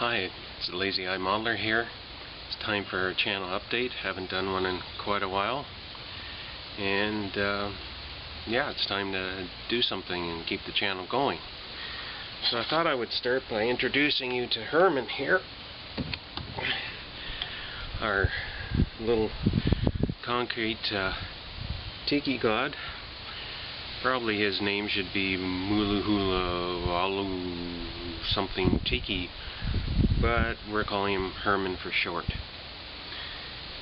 Hi, it's the Lazy Eye Modeler here. It's time for our channel update. Haven't done one in quite a while. And yeah, it's time to do something and keep the channel going. So I thought I would start by introducing you to Herman here. Our little concrete tiki god. Probably his name should be Muluhula Walu something tiki, but we're calling him Herman for short.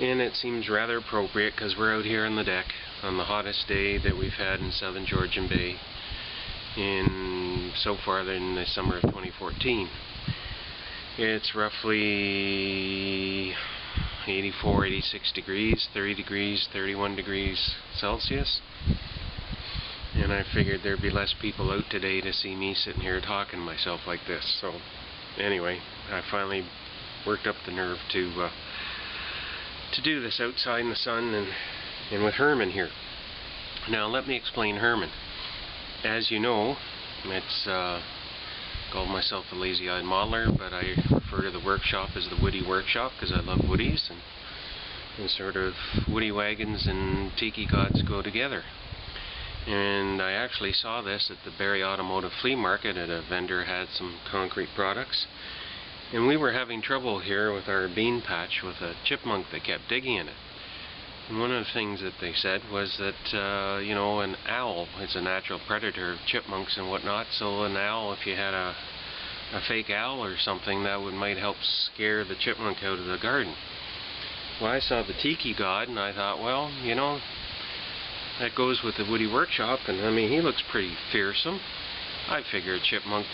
And it seems rather appropriate because we're out here on the deck on the hottest day that we've had in southern Georgian Bay so far in the summer of 2014. It's roughly 84, 86 degrees, 30 degrees, 31 degrees Celsius. And I figured there'd be less people out today to see me sitting here talking to myself like this. So anyway, I finally worked up the nerve to do this outside in the sun and with Herman here. Now let me explain Herman. As you know, it's called myself the Lazy Eye Modeler, but I refer to the workshop as the Woody Workshop because I love woodies, and sort of woody wagons and tiki gods go together. And I actually saw this at the Barrie Automotive Flea Market. At a vendor had some concrete products, and we were having trouble here with our bean patch with a chipmunk that kept digging in it. And one of the things that they said was that you know, an owl is a natural predator of chipmunks and whatnot, so an owl, if you had a fake owl or something, that might help scare the chipmunk out of the garden. Well, I saw the tiki god and I thought, well, you know, that goes with the Woody Workshop, and I mean, he looks pretty fearsome. I figure a chipmunk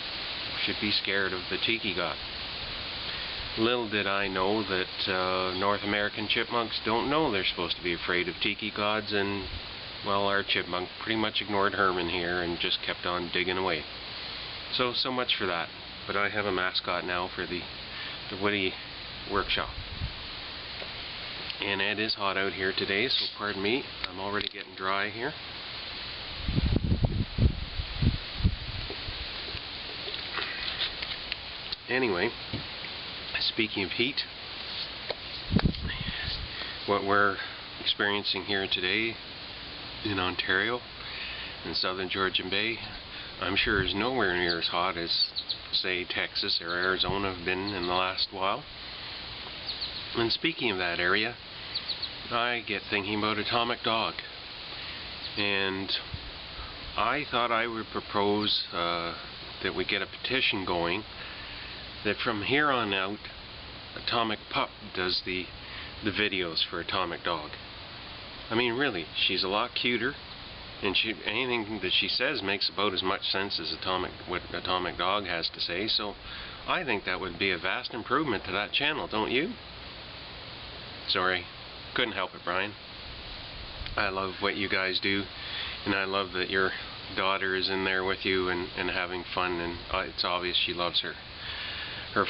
should be scared of the tiki god. Little did I know that North American chipmunks don't know they're supposed to be afraid of tiki gods, and well, our chipmunk pretty much ignored Herman here and just kept on digging away. So much for that. But I have a mascot now for the Woody Workshop. And it is hot out here today, so pardon me, I'm already getting dry here. Anyway, speaking of heat, what we're experiencing here today in Ontario, in southern Georgian Bay, I'm sure is nowhere near as hot as, say, Texas or Arizona have been in the last while. And speaking of that area, I get thinking about Atomic Dog, and I thought I would propose that we get a petition going that from here on out Atomic Pup does the videos for Atomic Dog. I mean, really, she's a lot cuter, and anything that she says makes about as much sense as what Atomic Dog has to say, so I think that would be a vast improvement to that channel, don't you? Sorry, couldn't help it, Brian. I love what you guys do, and I love that your daughter is in there with you and having fun, and it's obvious she loves her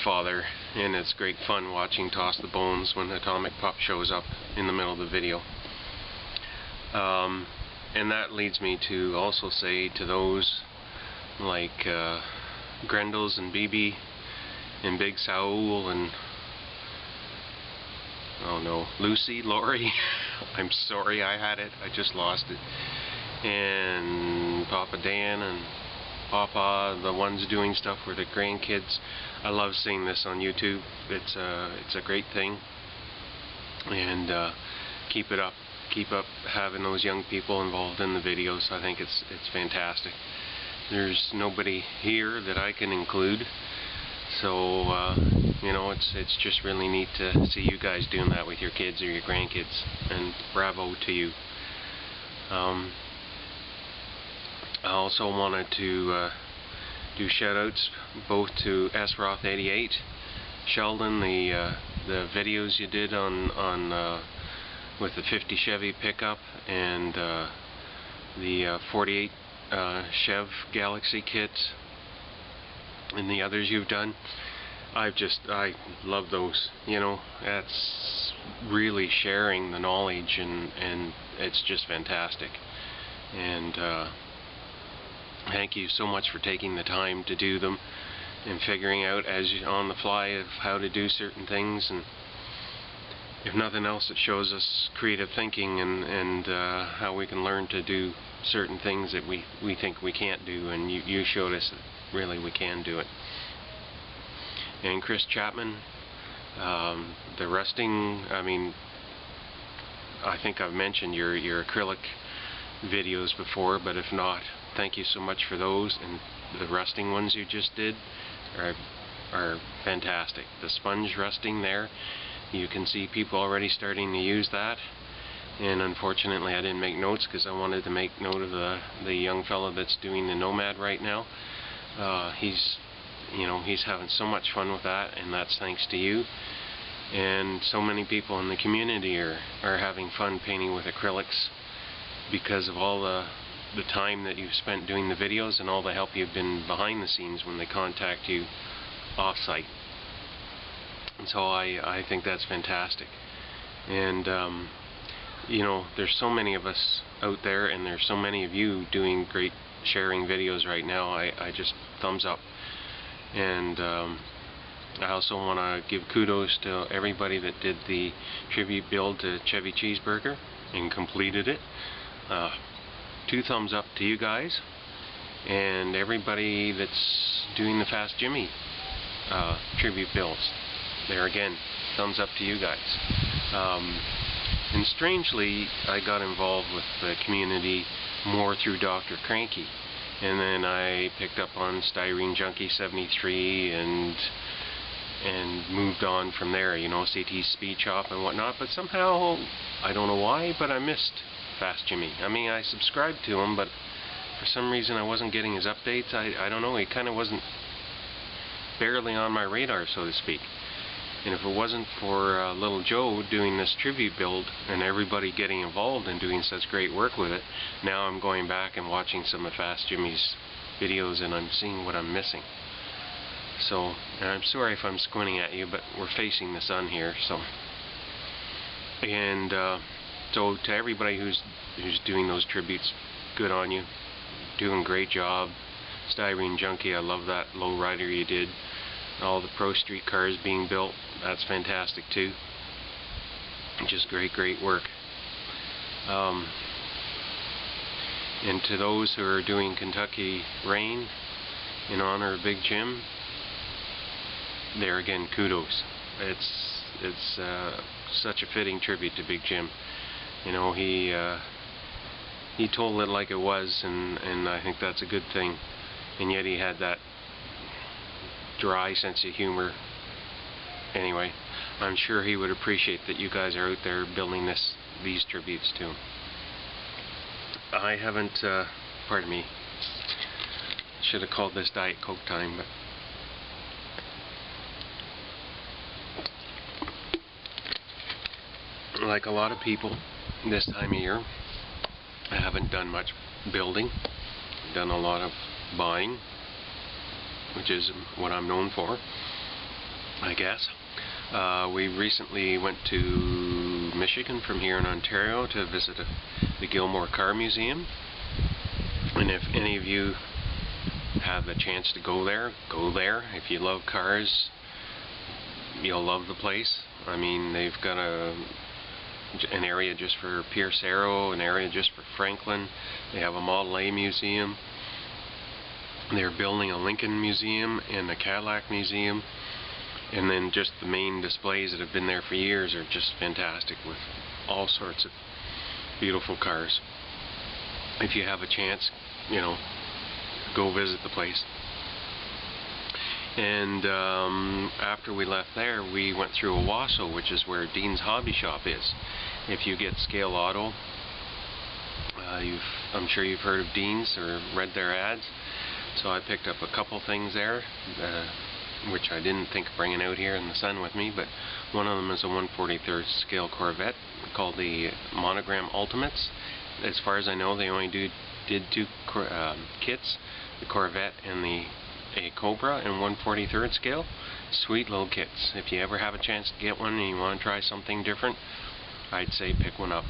father, and it's great fun watching Toss the Bones when Atomic Pup shows up in the middle of the video. And that leads me to also say to those like Grendels and BB and Big Saul and oh no, Lucy, Lori, I'm sorry I had it, I just lost it, and Papa Dan and Papa, the ones doing stuff with the grandkids. I love seeing this on YouTube. It's a great thing, and keep it up. Keep up having those young people involved in the videos. I think it's fantastic. There's nobody here that I can include, so you know, it's just really neat to see you guys doing that with your kids or your grandkids, and bravo to you. I also wanted to do shout-outs both to SRoth88, Sheldon, the videos you did on with the 50 Chevy pickup and the 48 Chev Galaxy kits, and the others you've done. I love those. You know, that's really sharing the knowledge, and it's just fantastic. And thank you so much for taking the time to do them. and figuring out as you on the fly of how to do certain things, and if nothing else it shows us creative thinking and how we can learn to do certain things that we think we can't do, and you showed us that really we can do it. And Chris Chapman, the rusting, I mean, I think I've mentioned your acrylic videos before, but if not, thank you so much for those, and the rusting ones you just did are fantastic. The sponge rusting there, you can see people already starting to use that, and unfortunately I didn't make notes because I wanted to make note of the young fellow that's doing the Nomad right now. He's having so much fun with that, and that's thanks to you. And so many people in the community are having fun painting with acrylics because of all the time that you've spent doing the videos and all the help you've been behind the scenes when they contact you off-site. And so I think that's fantastic. And there's so many of us out there, and there's so many of you doing great sharing videos right now. I just thumbs up. And I also want to give kudos to everybody that did the tribute build to Chevy Cheeseburger and completed it. 2 thumbs up to you guys, and everybody that's doing the Fast Jimmy tribute builds. There again, thumbs up to you guys. And strangely, I got involved with the community more through Dr. Cranky, and then I picked up on Styrene Junkie 73 and moved on from there, CT's Speed Shop and whatnot. But somehow, I don't know why, but I missed Fast Jimmy. I mean, I subscribed to him, but for some reason I wasn't getting his updates. I don't know, he kind of wasn't barely on my radar, so to speak. And if it wasn't for little Joe doing this tribute build and everybody getting involved and doing such great work with it, now I'm going back and watching some of Fast Jimmy's videos and I'm seeing what I'm missing. So, and I'm sorry if I'm squinting at you, but we're facing the sun here, so. And so to everybody who's doing those tributes, good on you. Doing a great job. Styrene Junkie, I love that lowrider you did. All the Pro Street cars being built, that's fantastic too. Just great work. And to those who are doing Kentucky Rain in honor of Big Jim, there again, kudos. It's such a fitting tribute to Big Jim. He told it like it was, and I think that's a good thing. And yet he had that dry sense of humor. Anyway, I'm sure he would appreciate that you guys are out there building these tributes to him. I haven't, pardon me, should have called this Diet Coke time, but like a lot of people this time of year, I haven't done much building. I've done a lot of buying, which is what I'm known for, I guess. We recently went to Michigan from here in Ontario to visit the Gilmore Car Museum. And if any of you have a chance to go there, go there. If you love cars, you'll love the place. I mean, they've got an area just for Pierce Arrow, an area just for Franklin. They have a Model A museum. They're building a Lincoln museum and a Cadillac museum. And then just the main displays that have been there for years are just fantastic, with all sorts of beautiful cars. If you have a chance, go visit the place. And after we left there, we went through Owasso, which is where Dean's Hobby Shop is. If you get Scale Auto, I'm sure you've heard of Dean's or read their ads. So I picked up a couple things there, which I didn't think of bringing out here in the sun with me, but one of them is a 1/43rd scale Corvette called the Monogram Ultimates. As far as I know, they only did 2 kits, the Corvette and a Cobra in 1/43rd scale. Sweet little kits. If you ever have a chance to get one and you want to try something different, I'd say pick one up.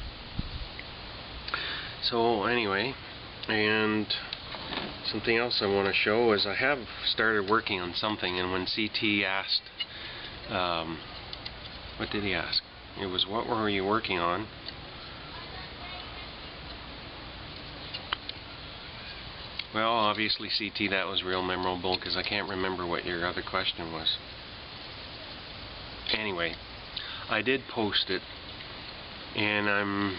So anyway, and Something else I want to show is I have started working on something, and when CT asked, what did he ask? It was, what were you working on? Well, obviously CT, that was real memorable because I can't remember what your other question was. Anyway, I did post it, and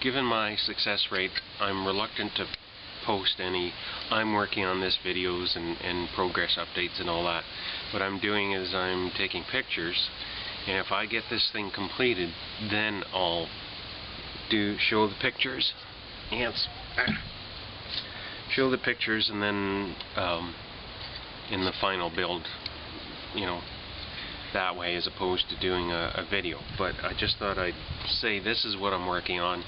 given my success rate, I'm reluctant to post any I'm working on this videos and progress updates and all that. What I'm doing is I'm taking pictures, and if I get this thing completed, then I'll show the pictures. Show the pictures, and then in the final build, you know, that way, as opposed to doing a video. But I just thought I'd say this is what I'm working on,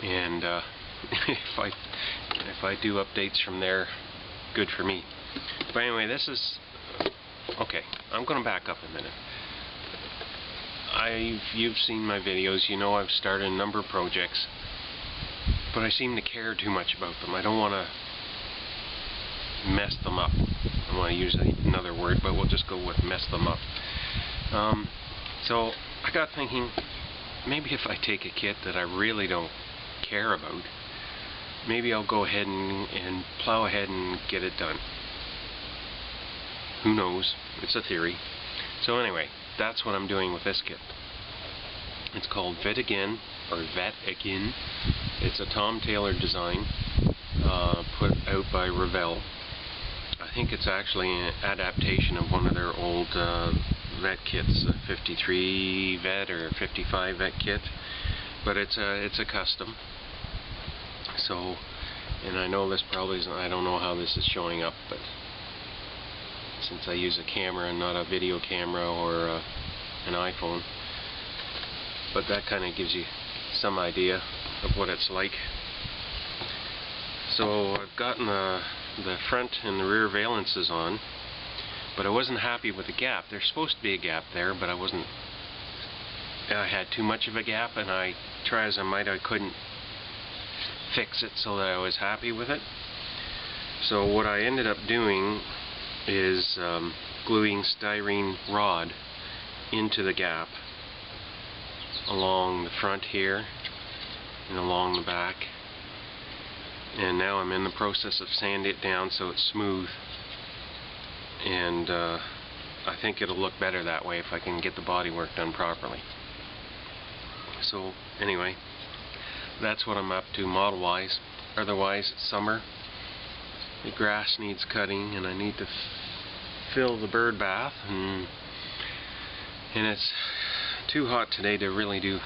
and if I do updates from there, good for me. But anyway, this is okay. I'm going to back up a minute. You've seen my videos. You know I've started a number of projects, but I seem to care too much about them. I don't want to mess them up. I want to use another word, but we'll just go with mess them up. So I got thinking, maybe if I take a kit that I really don't care about, maybe I'll go ahead and plow ahead and get it done. Who knows? It's a theory. So anyway, that's what I'm doing with this kit. It's called Vet Again, or Vet Again. It's a Tom Taylor design, put out by Revell. I think it's actually an adaptation of one of their old vet kits, a 53 vet or 55 vet kit, but it's a custom. So, and I know this probably isn't, I don't know how this is showing up, but since I use a camera and not a video camera or an iPhone, but that kind of gives you some idea of what it's like. So I've gotten the front and the rear valences on, but I wasn't happy with the gap. There's supposed to be a gap there, but I had too much of a gap, and I try as I might, I couldn't fix it so that I was happy with it. So what I ended up doing is gluing styrene rod into the gap along the front here and along the back, and now I'm in the process of sanding it down so it's smooth, and I think it'll look better that way if I can get the bodywork done properly. So anyway, that's what I'm up to model wise. Otherwise, it's summer, the grass needs cutting, and I need to fill the bird bath, and it's too hot today to really do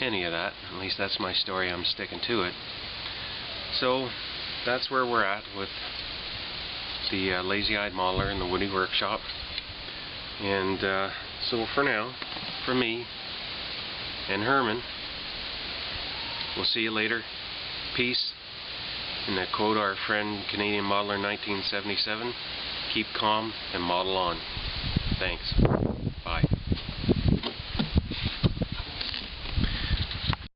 any of that. At least that's my story. I'm sticking to it. So that's where we're at with the Lazy-Eyed Modeler in the Woody Workshop. And so for now, for me and Herman, we'll see you later. Peace. And to quote our friend Canadian Modeler 1977, keep calm and model on. Thanks. Bye.